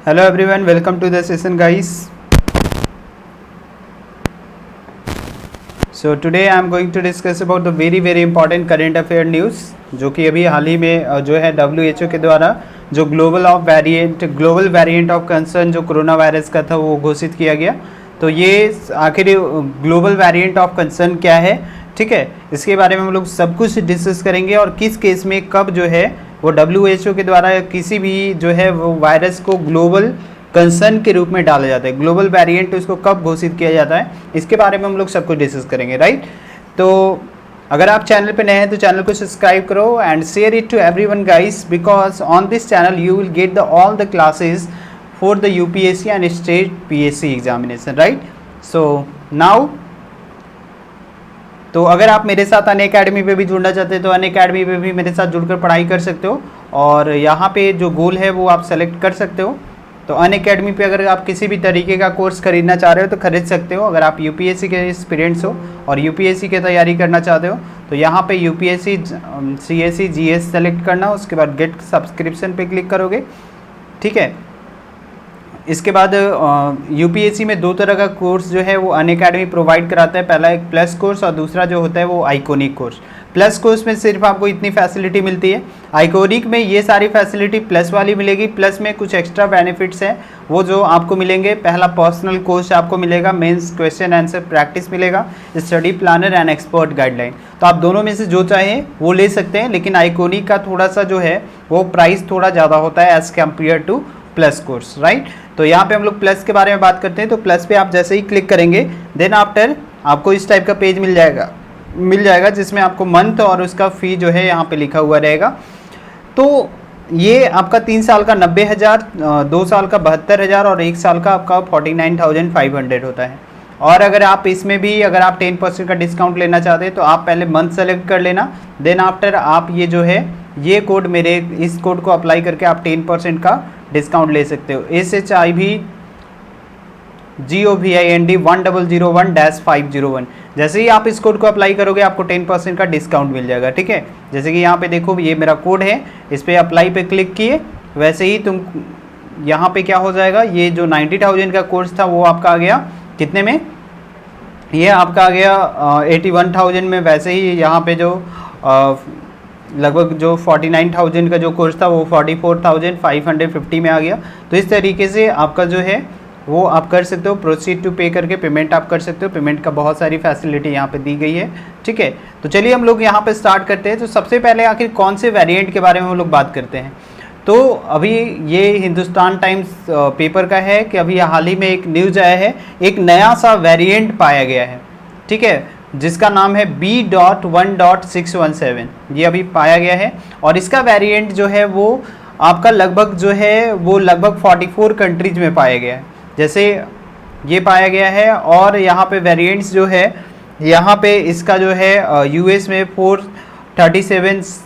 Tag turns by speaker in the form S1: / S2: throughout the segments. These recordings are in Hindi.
S1: Hello everyone, welcome to the session guys. So today I am going to discuss about the very important current affair news जो कि अभी हाल ही में जो है WHO के द्वारा जो ग्लोबल वेरिएंट ऑफ कंसर्न जो कोरोना वायरस का था वो घोषित किया गया। तो ये आखिर ग्लोबल वेरिएंट ऑफ कंसर्न क्या है, ठीक है, इसके बारे में हम लोग सब कुछ डिस्कस करेंगे और किस केस में कब जो है वो WHO के द्वारा किसी भी जो है वो वायरस को ग्लोबल कंसर्न के रूप में डाला जाता है, ग्लोबल वेरिएंट उसको कब घोषित किया जाता है, इसके बारे में हम लोग सब कुछ डिस्कस करेंगे, राइट। तो अगर आप चैनल पे नए हैं तो चैनल को सब्सक्राइब करो and share it to everyone guys, because on this channel you will get the all the classes for the UPSC and state PSC examination, right. So now तो अगर आप मेरे साथ अनअकैडमी पे भी जुड़ना चाहते हैं तो अनअकैडमी पे भी मेरे साथ जुड़कर पढ़ाई कर सकते हो और यहाँ पे जो गोल है वो आप सेलेक्ट कर सकते हो। तो अनअकैडमी पे अगर आप किसी भी तरीके का कोर्स खरीदना चाह रहे हो तो खरीद सकते हो। अगर आप UPSC के एस्पिरेंट्स हो और UPSC की तैयारी करना चाहते हो तो यहाँ पे UPSC CSE GS सेलेक्ट करना, उसके बाद गेट सब्सक्रिप्शन पे क्लिक करोगे, ठीक है। इसके बाद UPSC में दो तरह का कोर्स जो है वो अनअकैडमी प्रोवाइड कराता है, पहला एक प्लस कोर्स और दूसरा जो होता है वो आइकॉनिक कोर्स। प्लस कोर्स में सिर्फ आपको इतनी फैसिलिटी मिलती है, आइकॉनिक में ये सारी फैसिलिटी प्लस वाली मिलेगी, प्लस में कुछ एक्स्ट्रा बेनिफिट्स हैं वो जो आपको मिलेंगे। पहला पर्सनल कोर्स आपको मिलेगा, मेंस क्वेश्चन आंसर प्रैक्टिस मिलेगा, study planner and expert guideline. तो आप दोनों में से जो चाहें वो ले सकते हैं, लेकिन आइकॉनिक का थोड़ा सा जो है वो प्राइस थोड़ा ज़्यादा होता है as compare two plus course, right. तो यहाँ पे हम लोग प्लस के बारे में बात करते हैं। तो प्लस पे आप जैसे ही क्लिक करेंगे देन आफ्टर आपको इस टाइप का पेज मिल जाएगा जिसमें आपको मंथ और उसका फ़ी जो है यहाँ पे लिखा हुआ रहेगा। तो ये आपका 3 साल का 90,000, 2 साल का 72,000 और 1 साल का आपका 49,500 होता है। और अगर आप इसमें भी अगर आप 10% का डिस्काउंट लेना चाहते हैं तो आप पहले मंथ सेलेक्ट कर लेना, देन आफ्टर आप ये जो है ये कोड मेरे इस कोड को अप्लाई करके आप 10% का डिस्काउंट ले सकते हो। SHIV GOVIND 1001-501। जैसे ही आप इस कोड को अप्लाई करोगे आपको 10% का डिस्काउंट मिल जाएगा, ठीक है। जैसे कि यहाँ पे देखो ये मेरा कोड है, इस पर अप्लाई पे क्लिक किए, वैसे ही तुम यहाँ पे क्या हो जाएगा, ये जो 90,000 का कोर्स था वो आपका आ गया कितने में, ये आपका आ गया 81,000 में। वैसे ही यहाँ पे जो लगभग जो 49,000 का जो कोर्स था वो 44,550 में आ गया। तो इस तरीके से आपका जो है वो आप कर सकते हो, प्रोसीड टू पे करके पेमेंट आप कर सकते हो। पेमेंट का बहुत सारी फैसिलिटी यहाँ पे दी गई है, ठीक है। तो चलिए हम लोग यहाँ पे स्टार्ट करते हैं। तो सबसे पहले आखिर कौन से वेरिएंट के बारे में हम लोग बात करते हैं। तो अभी ये हिंदुस्तान टाइम्स पेपर का है कि अभी हाल ही में एक न्यूज़ आया है, एक नया सा वेरिएंट पाया गया है, ठीक है, जिसका नाम है B.1.617। ये अभी पाया गया है और इसका वेरिएंट जो है वो आपका लगभग जो है वो लगभग 44 कंट्रीज में पाया गया है, जैसे ये पाया गया है। और यहाँ पे वेरिएंट्स जो है यहाँ पे इसका जो है US में 437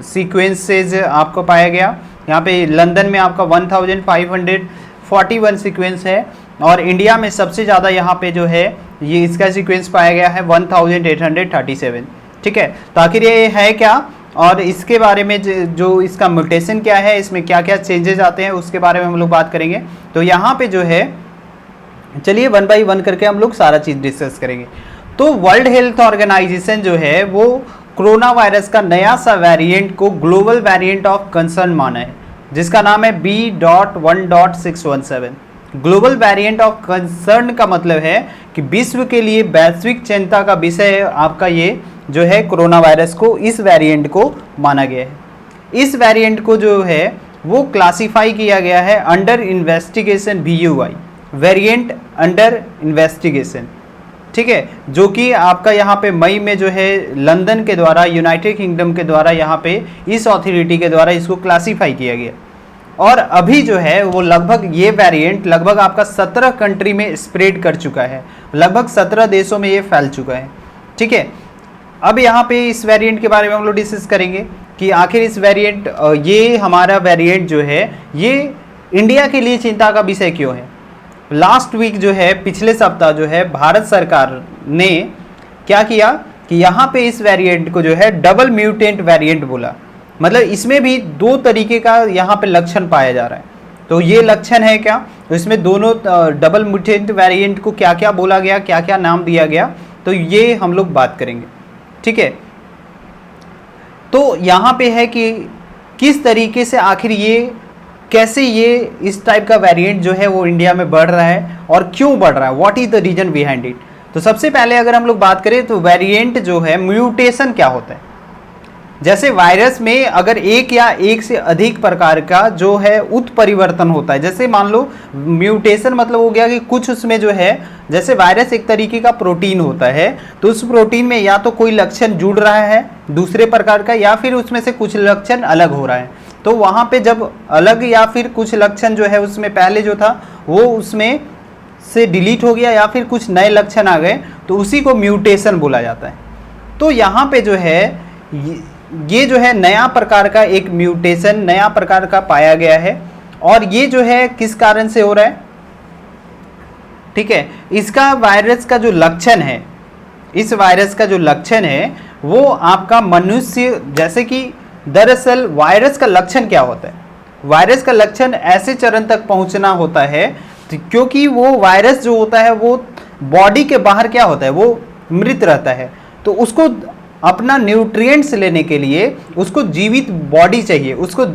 S1: सीक्वेंसेज आपको पाया गया, यहाँ पे लंदन में आपका 1541 सीक्वेंस है और इंडिया में सबसे ज़्यादा यहाँ पे जो है ये इसका सीक्वेंस पाया गया है 1837, ठीक है। तो आखिर ये है क्या और इसके बारे में जो इसका म्यूटेशन क्या है, इसमें क्या क्या चेंजेस आते हैं उसके बारे में हम लोग बात करेंगे। तो यहाँ पे जो है चलिए 1 बाय 1 करके हम लोग सारा चीज़ डिस्कस करेंगे। तो वर्ल्ड हेल्थ ऑर्गेनाइजेशन जो है वो कोरोना वायरस का नया सा वेरिएंट को ग्लोबल वेरिएंट ऑफ कंसर्न माना है, जिसका नाम है B.1.617। Global variant of concern का मतलब है कि विश्व के लिए वैश्विक चिंता का विषय है आपका ये जो है कोरोना वायरस को, इस वेरिएंट को माना गया है। इस वेरिएंट को जो है वो क्लासिफाई किया गया है under investigation VUI, variant under investigation, ठीक है, जो कि आपका यहाँ पे मई में जो है लंदन के द्वारा, यूनाइटेड किंगडम के द्वारा यहाँ पे इस अथॉरिटी के द्वारा इसको क्लासिफाई किया गया। और अभी जो है वो लगभग ये वेरिएंट लगभग आपका 17 कंट्री में स्प्रेड कर चुका है, लगभग 17 देशों में ये फैल चुका है, ठीक है। अब यहाँ पे इस वेरिएंट के बारे में हम लोग डिस्कस करेंगे कि आखिर इस वेरिएंट ये हमारा वेरिएंट जो है ये इंडिया के लिए चिंता का विषय क्यों है। लास्ट वीक जो है पिछले सप्ताह जो है भारत सरकार ने क्या किया कि यहाँ पे इस वेरिएंट को जो है डबल म्यूटेंट वेरिएंट बोला, मतलब इसमें भी 2 तरीके का यहाँ पे लक्षण पाया जा रहा है। तो ये लक्षण है क्या, तो इसमें दोनों डबल म्यूटेंट वेरिएंट को क्या क्या बोला गया, क्या क्या नाम दिया गया, तो ये हम लोग बात करेंगे। ठीक है, तो यहाँ पे है कि किस तरीके से आखिर ये कैसे ये इस टाइप का वेरिएंट जो है वो इंडिया में बढ़ रहा है और क्यों बढ़ रहा है, what is the reason behind it. तो सबसे पहले अगर हम लोग बात करें तो वेरिएंट जो है, म्यूटेशन क्या होता है। जैसे वायरस में अगर एक या एक से अधिक प्रकार का जो है उत्परिवर्तन होता है, जैसे मान लो म्यूटेशन मतलब हो गया कि कुछ उसमें जो है, जैसे वायरस एक तरीके का प्रोटीन होता है, तो उस प्रोटीन में या तो कोई लक्षण जुड़ रहा है दूसरे प्रकार का, या फिर उसमें से कुछ लक्षण अलग हो रहा है। तो वहाँ पे जब अलग या फिर कुछ लक्षण जो है उसमें पहले जो था वो उसमें से डिलीट हो गया या फिर कुछ नए लक्षण आ गए, तो उसी को म्यूटेशन बोला जाता है। तो यहाँ पे जो है ये जो है नया प्रकार का एक म्यूटेशन नया प्रकार का पाया गया है, और ये जो है किस कारण से हो रहा है। ठीक है, इसका वायरस का जो लक्षण है, इस वायरस का जो लक्षण है वो आपका मनुष्य, जैसे कि दरअसल वायरस का लक्षण क्या होता है, वायरस का लक्षण ऐसे चरण तक पहुंचना होता है क्योंकि वो वायरस जो होता है वो बॉडी के बाहर क्या होता है, वो मृत रहता है, तो उसको अपना न्यूट्रिएंट्स लेने के लिए उसको जीवित बॉडी चाहिए, उसको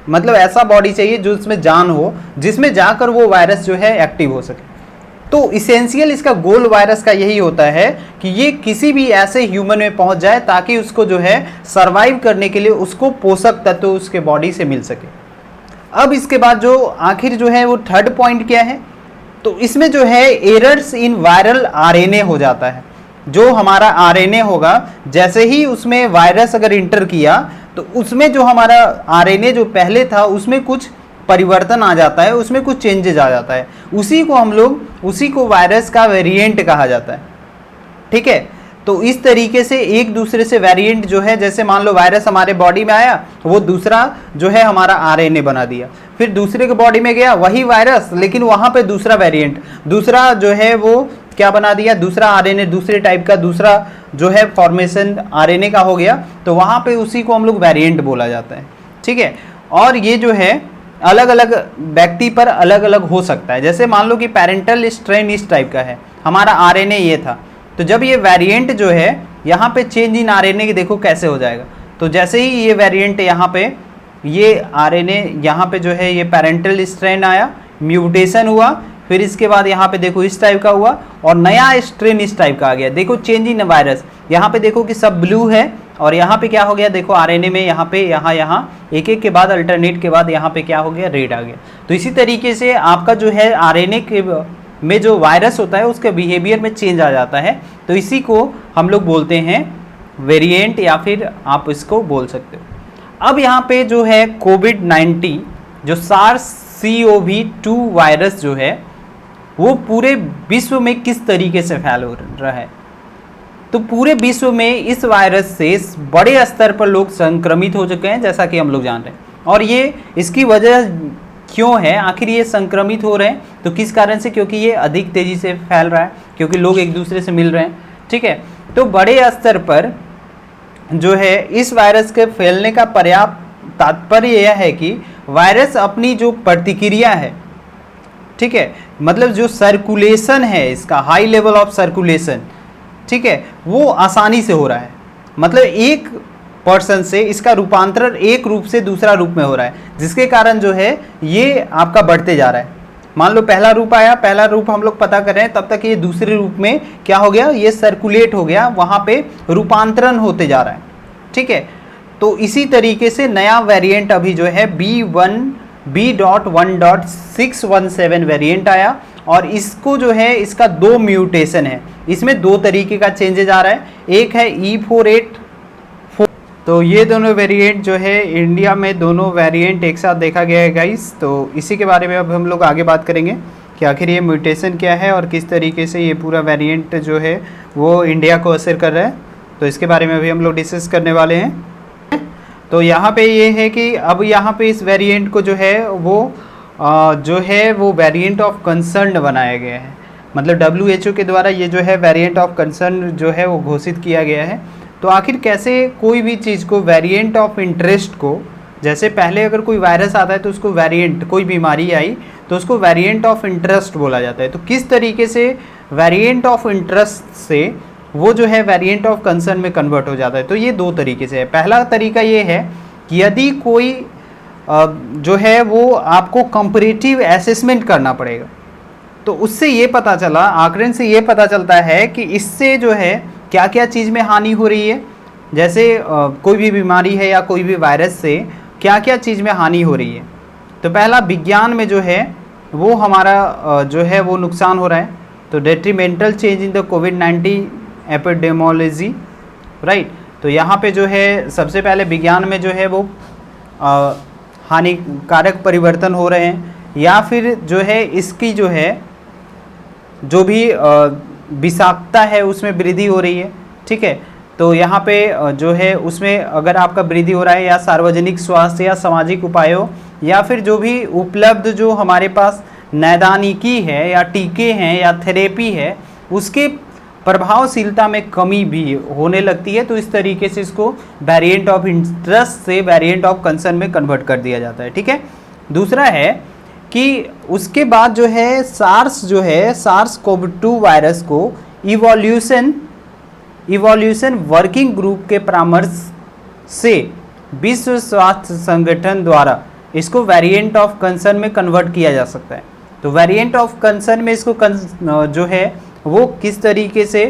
S1: मतलब ऐसा बॉडी चाहिए जो उसमें जान हो, जिसमें जाकर वो वायरस जो है एक्टिव हो सके। तो इसेंशियल इसका गोल वायरस का यही होता है कि ये किसी भी ऐसे ह्यूमन में पहुंच जाए ताकि उसको जो है सरवाइव करने के लिए उसको पोषक तत्व उसके बॉडी से मिल सके। अब इसके बाद जो आखिर जो है वो थर्ड पॉइंट क्या है, तो इसमें जो है एरर्स इन वायरल आरएनए हो जाता है। जो हमारा आरएनए होगा, जैसे ही उसमें वायरस अगर इंटर किया तो उसमें जो हमारा आरएनए जो पहले था उसमें कुछ परिवर्तन आ जाता है, उसमें कुछ चेंजेज आ जाता है, उसी को वायरस का वेरिएंट कहा जाता है। ठीक है, तो इस तरीके से एक दूसरे से वेरिएंट जो है, जैसे मान लो वायरस हमारे बॉडी में आया, वो दूसरा जो है हमारा आरएनए बना दिया, फिर दूसरे के बॉडी में गया वही वायरस, लेकिन वहाँ पे दूसरा वेरिएंट, दूसरा जो है वो क्या बना दिया, दूसरा आरएनए, दूसरे टाइप का दूसरा जो है फॉर्मेशन आरएनए का हो गया, तो वहाँ पे उसी को हम लोग वेरिएंट बोला जाता है। ठीक है, और ये जो है अलग अलग व्यक्ति पर अलग अलग हो सकता है। जैसे मान लो कि पेरेंटल स्ट्रेन इस टाइप का है, हमारा आरएनए ये था, तो जब ये वेरिएंट जो है यहाँ पे चेंज इन आरएनए की देखो कैसे हो जाएगा। तो जैसे ही ये वेरिएंट यहाँ पे ये आरएनए यहाँ पे जो है ये पेरेंटल स्ट्रेन आया, म्यूटेशन हुआ, फिर इसके बाद यहाँ पे देखो इस टाइप का हुआ और नया स्ट्रेन इस टाइप का आ गया। देखो चेंज इन वायरस, यहाँ पे देखो कि सब ब्लू है और यहाँ पे क्या हो गया, देखो आरएनए में यहाँ पे यहाँ एक एक के बाद अल्टरनेट के बाद यहाँ पे क्या हो गया, रेड आ गया। तो इसी तरीके से आपका जो है आरएनए के में जो वायरस होता है उसके बिहेवियर में चेंज आ जाता है, तो इसी को हम लोग बोलते हैं वेरिएंट, या फिर आप इसको बोल सकते हो। अब यहाँ पे जो है कोविड-19 जो SARS-CoV-2 वायरस जो है वो पूरे विश्व में किस तरीके से फैल हो रहा है, तो पूरे विश्व में इस वायरस से बड़े स्तर पर लोग संक्रमित हो चुके हैं, जैसा कि हम लोग जान रहे हैं। और ये इसकी वजह क्यों है, आखिर ये संक्रमित हो रहे हैं तो किस कारण से, क्योंकि ये अधिक तेजी से फैल रहा है, क्योंकि लोग एक दूसरे से मिल रहे हैं। ठीक है, तो बड़े स्तर पर जो है इस वायरस के फैलने का पर्याप्त तात्पर्य यह है कि वायरस अपनी जो प्रतिक्रिया है, ठीक है, मतलब जो सर्कुलेशन है इसका, हाई लेवल ऑफ सर्कुलेशन, ठीक है, वो आसानी से हो रहा है। मतलब एक पर्सन से इसका रूपांतरण एक रूप से दूसरा रूप में हो रहा है, जिसके कारण जो है ये आपका बढ़ते जा रहा है। मान लो पहला रूप आया, पहला रूप हम लोग पता कर रहे हैं, तब तक ये दूसरे रूप में क्या हो गया, ये सर्कुलेट हो गया, वहाँ पे रूपांतरण होते जा रहा है। ठीक है, तो इसी तरीके से नया वेरिएंट अभी जो है B.1.617 वेरिएंट आया, और इसको जो है इसका 2 म्यूटेशन है, इसमें 2 तरीके का चेंजेज आ रहा है। एक है E484, तो ये दोनों वेरिएंट जो है इंडिया में दोनों वेरिएंट एक साथ देखा गया है गाइस। तो इसी के बारे में अब हम लोग आगे बात करेंगे कि आखिर ये म्यूटेशन क्या है और किस तरीके से ये पूरा वेरिएंट जो है वो इंडिया को असर कर रहा है, तो इसके बारे में अभी हम लोग डिस्कस करने वाले हैं। तो यहाँ पे ये है कि अब यहाँ पे इस वेरिएंट को जो है वो वेरिएंट ऑफ कंसर्न बनाया गया है, मतलब WHO के द्वारा ये जो है वेरिएंट ऑफ कंसर्न जो है वो घोषित किया गया है। तो आखिर कैसे कोई भी चीज़ को, वेरिएंट ऑफ इंटरेस्ट को जैसे पहले अगर कोई वायरस आता है तो उसको वेरिएंट, कोई बीमारी आई तो उसको वेरिएंट ऑफ इंटरेस्ट बोला जाता है। तो किस तरीके से वेरिएंट ऑफ इंटरेस्ट से वो जो है वेरिएंट ऑफ कंसर्न में कन्वर्ट हो जाता है। तो ये दो तरीके से है। पहला तरीका ये है कि यदि कोई जो है वो आपको कंपैरेटिव असेसमेंट करना पड़ेगा, तो उससे ये पता चला, आकलन से ये पता चलता है कि इससे जो है क्या क्या चीज़ में हानि हो रही है। जैसे कोई भी बीमारी है या कोई भी वायरस से क्या क्या चीज़ में हानि हो रही है। तो पहला विज्ञान में जो है वो हमारा जो है वो नुकसान हो रहा है। तो detrimental change in the covid epidemiology, right. तो यहाँ पे जो है सबसे पहले विज्ञान में जो है वो हानिकारक परिवर्तन हो रहे हैं, या फिर जो है इसकी जो है जो भी विषाक्तता है उसमें वृद्धि हो रही है, ठीक है। तो यहाँ पे जो है उसमें अगर आपका वृद्धि हो रहा है, या सार्वजनिक स्वास्थ्य या सामाजिक उपायों या फिर जो भी उपलब्ध जो हमारे पास नैदानिकी है या टीके हैं या थेरेपी है उसके प्रभावशीलता में कमी भी होने लगती है। तो इस तरीके से इसको वेरिएंट ऑफ इंटरेस्ट से वेरिएंट ऑफ कंसर्न में कन्वर्ट कर दिया जाता है, ठीक है। दूसरा है कि उसके बाद जो है सार्स जो है SARS-CoV-2 वायरस को इवोल्यूशन वर्किंग ग्रुप के परामर्श से विश्व स्वास्थ्य संगठन द्वारा इसको वेरिएंट ऑफ कंसर्न में कन्वर्ट किया जा सकता है। तो वेरिएंट ऑफ कंसर्न में इसको जो है वो किस तरीके से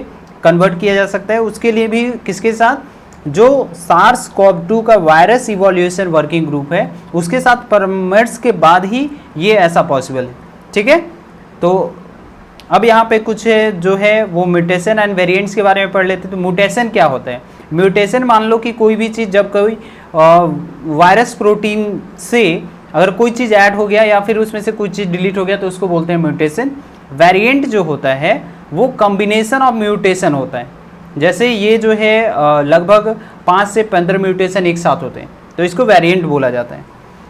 S1: कन्वर्ट किया जा सकता है, उसके लिए भी किसके साथ, जो SARS-CoV-2 का वायरस इवोल्यूशन वर्किंग ग्रुप है उसके साथ परामर्श के बाद ही ये ऐसा पॉसिबल है, ठीक है। तो अब यहाँ पे कुछ जो है वो म्यूटेशन एंड वेरिएंट्स के बारे में पढ़ लेते हैं। तो म्यूटेशन क्या होता है? म्यूटेशन मान लो कि कोई भी चीज़, जब कोई वायरस प्रोटीन से अगर कोई चीज़ ऐड हो गया या फिर उसमें से कोई चीज़ डिलीट हो गया तो उसको बोलते हैं म्यूटेशन। वेरिएंट जो होता है वो कॉम्बिनेशन ऑफ म्यूटेशन होता है। जैसे ये जो है लगभग 5 से 15 म्यूटेशन एक साथ होते हैं, तो इसको वेरिएंट बोला जाता है।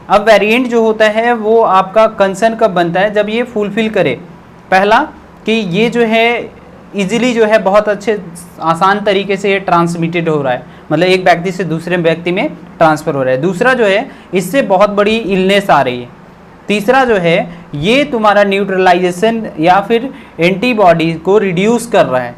S1: अब वेरिएंट जो होता है वो आपका कंसर्न कब बनता है, जब ये फुलफिल करे, पहला कि ये जो है इजीली जो है बहुत अच्छे आसान तरीके से ये ट्रांसमिटेड हो रहा है, मतलब एक व्यक्ति से दूसरे व्यक्ति में ट्रांसफ़र हो रहा है। दूसरा जो है इससे बहुत बड़ी इलनेस आ रही है। तीसरा जो है ये तुम्हारा न्यूट्रलाइजेशन या फिर एंटीबॉडी को रिड्यूस कर रहा है,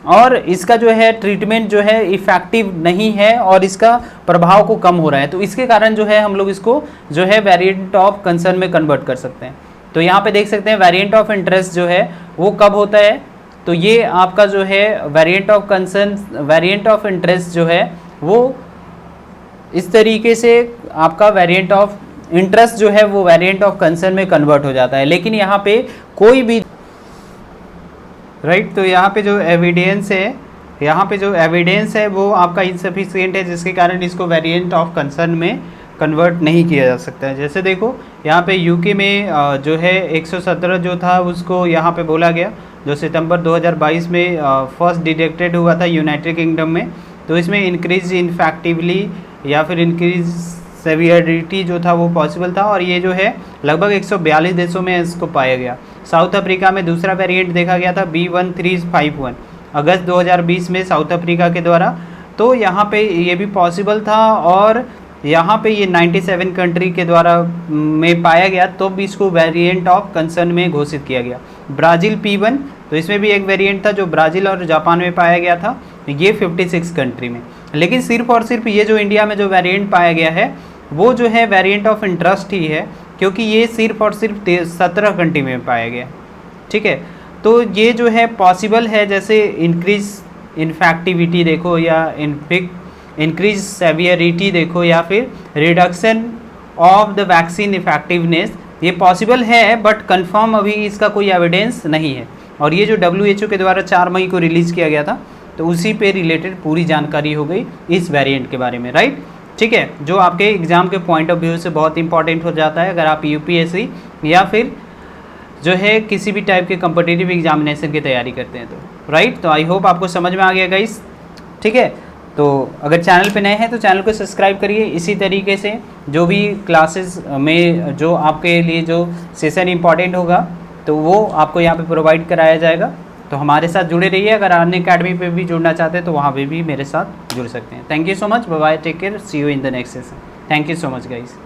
S1: और इसका जो है ट्रीटमेंट जो है इफ़ेक्टिव नहीं है और इसका प्रभाव को कम हो रहा है। तो इसके कारण जो है हम लोग इसको जो है वेरिएंट ऑफ कंसर्न में कन्वर्ट कर सकते हैं। तो यहाँ पे देख सकते हैं वेरिएंट ऑफ इंटरेस्ट जो है वो कब होता है, तो ये आपका जो है variant of concern, variant of interest जो है वो इस तरीके से आपका वेरिएंट ऑफ इंटरेस्ट जो है वो वेरिएंट ऑफ कंसर्न में कन्वर्ट हो जाता है। लेकिन यहाँ पे कोई भी राइट, तो यहाँ पे जो एविडेंस है, यहाँ पे जो एविडेंस है वो आपका इनसफिशिएंट है, जिसके कारण इसको वेरिएंट ऑफ कंसर्न में कन्वर्ट नहीं किया जा सकता है। जैसे देखो यहाँ पे यूके में जो है 117 जो था उसको यहाँ पे बोला गया, जो सितंबर 2022 में फर्स्ट डिटेक्टेड हुआ था यूनाइटेड किंगडम में। तो इसमें इंक्रीज इनफेक्टिवली या फिर इंक्रीज सेवियरिटी जो था वो पॉसिबल था, और ये जो है लगभग 142 देशों में इसको पाया गया। साउथ अफ्रीका में दूसरा वेरिएंट देखा गया था B1351 अगस्त 2020 में साउथ अफ्रीका के द्वारा। तो यहाँ पे ये भी पॉसिबल था, और यहाँ पे ये 97 कंट्री के द्वारा में पाया गया, तो भी इसको वेरिएंट ऑफ कंसर्न में घोषित किया गया। ब्राज़ील P1, तो इसमें भी एक वेरिएंट था जो ब्राज़ील और जापान में पाया गया था, ये 56 कंट्री में। लेकिन सिर्फ और सिर्फ ये जो इंडिया में जो वेरिएंट पाया गया है वो जो है वेरिएंट ऑफ इंटरेस्ट ही है, क्योंकि ये सिर्फ और सिर्फ 17 कंट्री में पाया गया, ठीक है। तो ये जो है पॉसिबल है, जैसे इंक्रीज इन्फेक्टिविटी देखो, या इंक्रीज सेवियरिटी देखो, या फिर reduction of the vaccine effectiveness, ये पॉसिबल है, बट कंफर्म अभी इसका कोई एविडेंस नहीं है। और ये जो WHO के द्वारा 4 मई को रिलीज़ किया गया था, तो उसी पे रिलेटेड पूरी जानकारी हो गई इस वेरिएंट के बारे में, राइट, ठीक है, जो आपके एग्ज़ाम के पॉइंट ऑफ व्यू से बहुत इंपॉर्टेंट हो जाता है अगर आप UPSC या फिर जो है किसी भी टाइप के कॉम्पिटिटिव एग्जामिनेशन की तैयारी करते हैं, तो राइट। तो आई होप आपको समझ में आ गया गाइस, ठीक है। तो अगर चैनल पे नए हैं तो चैनल को सब्सक्राइब करिए। इसी तरीके से जो भी क्लासेस में जो आपके लिए जो सेशन इंपॉर्टेंट होगा तो वो आपको यहाँ पे प्रोवाइड कराया जाएगा। तो हमारे साथ जुड़े रहिए। अगर अन्य अकेडमी पे भी जुड़ना चाहते हैं तो वहाँ पे भी मेरे साथ जुड़ सकते हैं। Thank you so much, bye bye, take care, see you in the next session. Thank you so much guys.